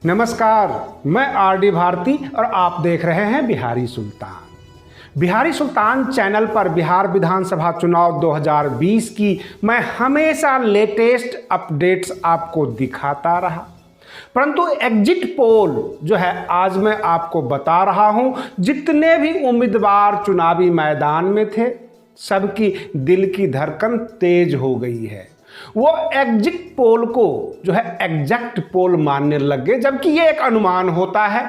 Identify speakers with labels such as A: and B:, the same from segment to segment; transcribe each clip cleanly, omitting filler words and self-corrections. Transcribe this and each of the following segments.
A: नमस्कार, मैं आरडी भारती और आप देख रहे हैं बिहारी सुल्तान। बिहारी सुल्तान चैनल पर बिहार विधानसभा चुनाव 2020 की मैं हमेशा लेटेस्ट अपडेट्स आपको दिखाता रहा, परंतु एग्जिट पोल जो है आज मैं आपको बता रहा हूं। जितने भी उम्मीदवार चुनावी मैदान में थे, सबकी दिल की धड़कन तेज हो गई है। वो एग्जिट पोल को जो है एग्जैक्ट पोल मानने लग गए, जबकि ये एक अनुमान होता है।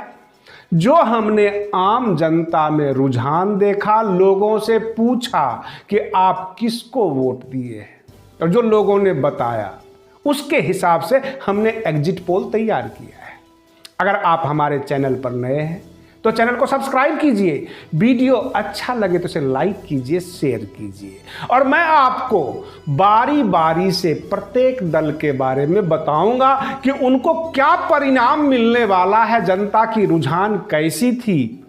A: जो हमने आम जनता में रुझान देखा, लोगों से पूछा कि आप किसको वोट दिए हैं, और जो लोगों ने बताया उसके हिसाब से हमने एग्जिट पोल तैयार किया है। अगर आप हमारे चैनल पर नए हैं तो चैनल को सब्सक्राइब कीजिए, वीडियो अच्छा लगे तो इसे लाइक कीजिए, शेयर कीजिए, और मैं आपको बारी बारी से प्रत्येक दल के बारे में बताऊंगा कि उनको क्या परिणाम मिलने वाला है, जनता की रुझान कैसी थी।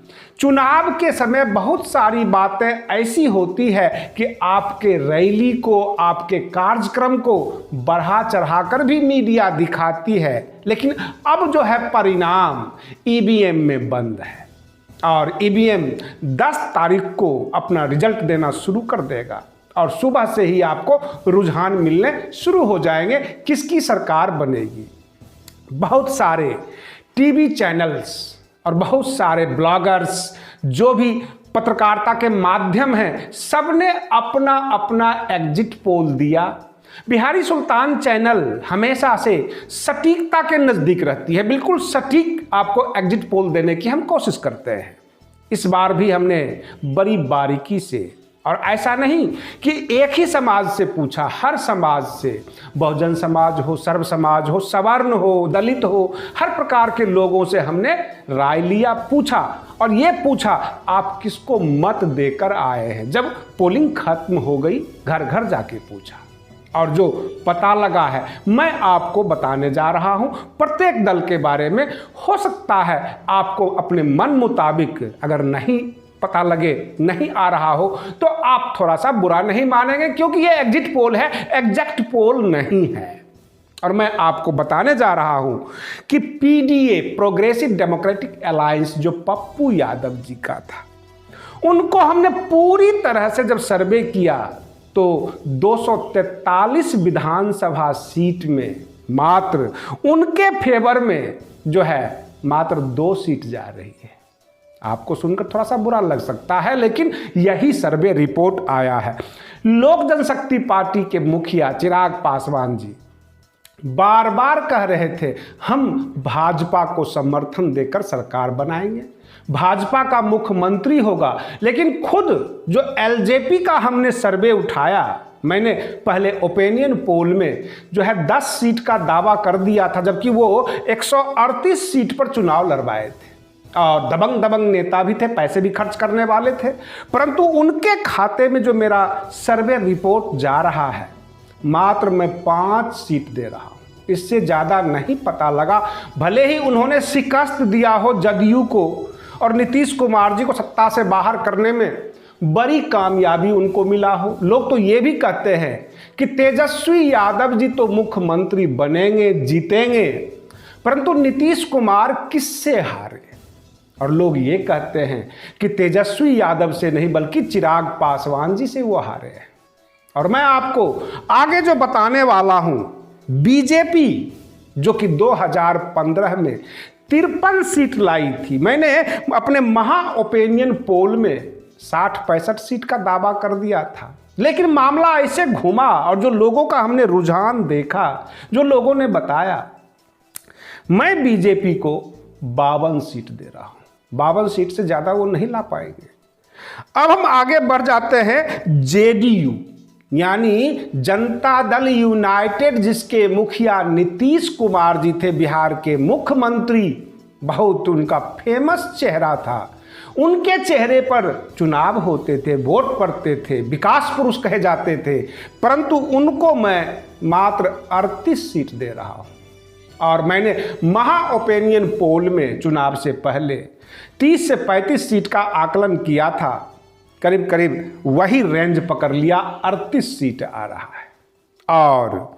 A: चुनाव के समय बहुत सारी बातें ऐसी होती है कि आपके रैली को, आपके कार्यक्रम को बढ़ा चढ़ाकर भी मीडिया दिखाती है, लेकिन अब जो है परिणाम ईवीएम में बंद है और ईवीएम 10 तारीख को अपना रिजल्ट देना शुरू कर देगा और सुबह से ही आपको रुझान मिलने शुरू हो जाएंगे किसकी सरकार बनेगी। बहुत सारे टीवी चैनल्स और बहुत सारे ब्लॉगर्स जो भी पत्रकारिता के माध्यम हैं, सबने अपना अपना एग्जिट पोल दिया। बिहारी सुल्तान चैनल हमेशा से सटीकता के नज़दीक रहती है, बिल्कुल सटीक आपको एग्जिट पोल देने की हम कोशिश करते हैं। इस बार भी हमने बड़ी बारीकी से, और ऐसा नहीं कि एक ही समाज से पूछा, हर समाज से, बहुजन समाज हो, सर्व समाज हो, सवर्ण हो, दलित हो, हर प्रकार के लोगों से हमने राय लिया, पूछा, और ये पूछा आप किसको मत देकर आए हैं। जब पोलिंग खत्म हो गई, घर घर जाके पूछा, और जो पता लगा है मैं आपको बताने जा रहा हूं। प्रत्येक दल के बारे में हो सकता है आपको अपने मन मुताबिक अगर नहीं पता लगे, नहीं आ रहा हो, तो आप थोड़ा सा बुरा नहीं मानेंगे, क्योंकि ये एग्जिट पोल है, एग्जैक्ट पोल नहीं है। और मैं आपको बताने जा रहा हूं कि पीडीए, प्रोग्रेसिव डेमोक्रेटिक अलायंस, जो पप्पू यादव जी का था, उनको हमने पूरी तरह से जब सर्वे किया तो 243 विधानसभा सीट में मात्र उनके फेवर में जो है मात्र 2 सीट जा रही है। आपको सुनकर थोड़ा सा बुरा लग सकता है, लेकिन यही सर्वे रिपोर्ट आया है। लोक जनशक्ति पार्टी के मुखिया चिराग पासवान जी बार बार कह रहे थे हम भाजपा को समर्थन देकर सरकार बनाएंगे, भाजपा का मुख्यमंत्री होगा, लेकिन खुद जो एलजेपी का हमने सर्वे उठाया, मैंने पहले ओपिनियन पोल में जो है 10 सीट का दावा कर दिया था, जबकि वो 138 सीट पर चुनाव लड़वाए थे और दबंग दबंग नेता भी थे, पैसे भी खर्च करने वाले थे, परंतु उनके खाते में जो मेरा सर्वे रिपोर्ट जा रहा है, मात्र मैं 5 सीट दे रहा हूं, इससे ज़्यादा नहीं पता लगा। भले ही उन्होंने शिकस्त दिया हो जदयू को और नीतीश कुमार जी को सत्ता से बाहर करने में बड़ी कामयाबी उनको मिला हो, लोग तो ये भी कहते हैं कि तेजस्वी यादव जी तो मुख्यमंत्री बनेंगे, जीतेंगे, परंतु नीतीश कुमार किससे हारे, और लोग ये कहते हैं कि तेजस्वी यादव से नहीं बल्कि चिराग पासवान जी से वो हारे हैं। और मैं आपको आगे जो बताने वाला हूं, बीजेपी जो कि 2015 में 53 सीट लाई थी, मैंने अपने महा ओपिनियन पोल में 60-65 सीट का दावा कर दिया था, लेकिन मामला ऐसे घुमा और जो लोगों का हमने रुझान देखा, जो लोगों ने बताया, मैं बीजेपी को 52 सीट दे रहा हूं। 52 सीट से ज़्यादा वो नहीं ला पाएंगे। अब हम आगे बढ़ जाते हैं जेडीयू, यानी जनता दल यूनाइटेड, जिसके मुखिया नीतीश कुमार जी थे, बिहार के मुख्यमंत्री, बहुत उनका फेमस चेहरा था, उनके चेहरे पर चुनाव होते थे, वोट पड़ते थे, विकास पुरुष कहे जाते थे, परंतु उनको मैं मात्र 38 सीट दे रहा हूं। और मैंने महा ओपिनियन पोल में चुनाव से पहले 30 से 35 सीट का आकलन किया था, करीब करीब वही रेंज पकड़ लिया, 38 सीट आ रहा है। और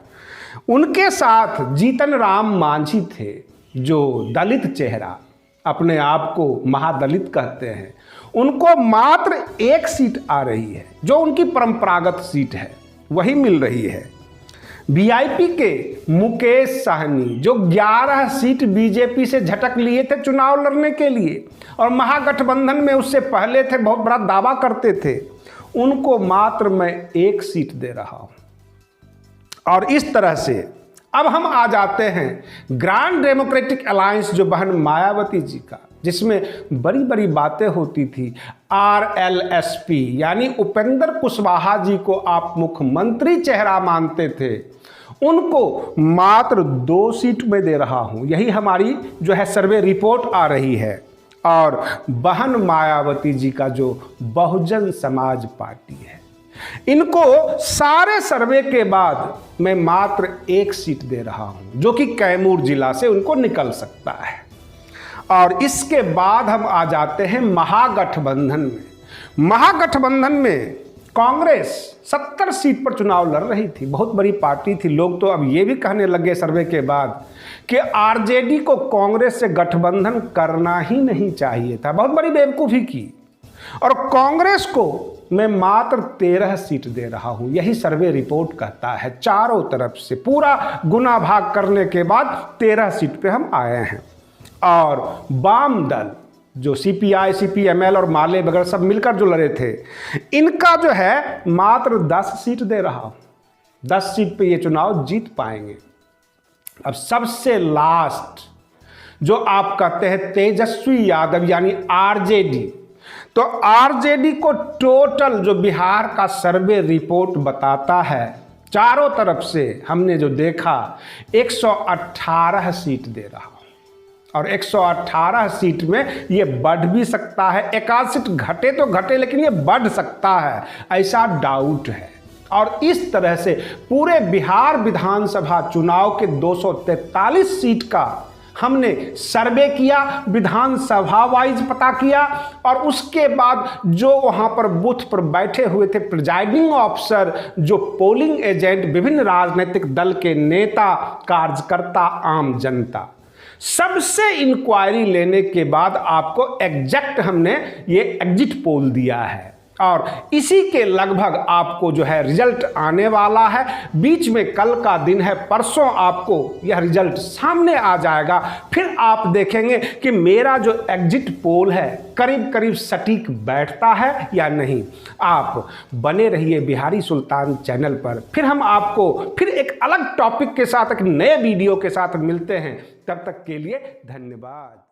A: उनके साथ जीतन राम मांझी थे, जो दलित चेहरा, अपने आप को महादलित कहते हैं, उनको मात्र एक सीट आ रही है, जो उनकी परंपरागत सीट है वही मिल रही है। वीआईपी के मुकेश साहनी जो 11 सीट बीजेपी से झटक लिए थे चुनाव लड़ने के लिए और महागठबंधन में उससे पहले थे, बहुत बड़ा दावा करते थे, उनको मात्र मैं एक सीट दे रहा हूं। और इस तरह से अब हम आ जाते हैं ग्रांड डेमोक्रेटिक अलायंस, जो बहन मायावती जी का, जिसमें बड़ी बड़ी बातें होती थी। RLSP यानी उपेंद्र कुशवाहा जी को आप मुख्यमंत्री चेहरा मानते थे, उनको मात्र 2 सीट में दे रहा हूं। यही हमारी जो है सर्वे रिपोर्ट आ रही है। और बहन मायावती जी का जो बहुजन समाज पार्टी है, इनको सारे सर्वे के बाद मैं मात्र 1 सीट दे रहा हूं, जो कि कैमूर जिला से उनको निकल सकता है। और इसके बाद हम आ जाते हैं महागठबंधन में। महागठबंधन में कांग्रेस 70 सीट पर चुनाव लड़ रही थी, बहुत बड़ी पार्टी थी। लोग तो अब ये भी कहने लगे सर्वे के बाद कि आरजेडी को कांग्रेस से गठबंधन करना ही नहीं चाहिए था, बहुत बड़ी बेवकूफ़ी की। और कांग्रेस को मैं मात्र 13 सीट दे रहा हूं, यही सर्वे रिपोर्ट कहता है। चारों तरफ से पूरा गुना भाग करने के बाद 13 सीट पे हम आए हैं। और वाम दल जो CPI, CPML और माले वगैरह सब मिलकर जो लड़े थे, इनका जो है मात्र 10 सीट दे रहा हूं। 10 सीट पे ये चुनाव जीत पाएंगे। अब सबसे लास्ट जो आप कहते हैं तेजस्वी यादव यानी RJD, तो RJD को टोटल जो बिहार का सर्वे रिपोर्ट बताता है, चारों तरफ से हमने जो देखा 118 सीट दे रहा। और 118 सीट में ये बढ़ भी सकता है, 1 सीट घटे तो घटे, लेकिन ये बढ़ सकता है, ऐसा डाउट है। और इस तरह से पूरे बिहार विधानसभा चुनाव के 243 सीट का हमने सर्वे किया, विधानसभा वाइज पता किया। और उसके बाद जो वहां पर बूथ पर बैठे हुए थे प्रिजाइडिंग ऑफिसर, जो पोलिंग एजेंट, विभिन्न राजनीतिक दल के नेता, कार्यकर्ता, आम जनता, सबसे इंक्वायरी लेने के बाद आपको एग्जैक्ट हमने ये एग्जिट पोल दिया है। और इसी के लगभग आपको जो है रिजल्ट आने वाला है। बीच में कल का दिन है, परसों आपको यह रिजल्ट सामने आ जाएगा। फिर आप देखेंगे कि मेरा जो एग्जिट पोल है करीब करीब सटीक बैठता है या नहीं। आप बने रहिए बिहारी सुल्तान चैनल पर। फिर हम आपको फिर एक अलग टॉपिक के साथ, एक नए वीडियो के साथ मिलते हैं। तब तक के लिए धन्यवाद।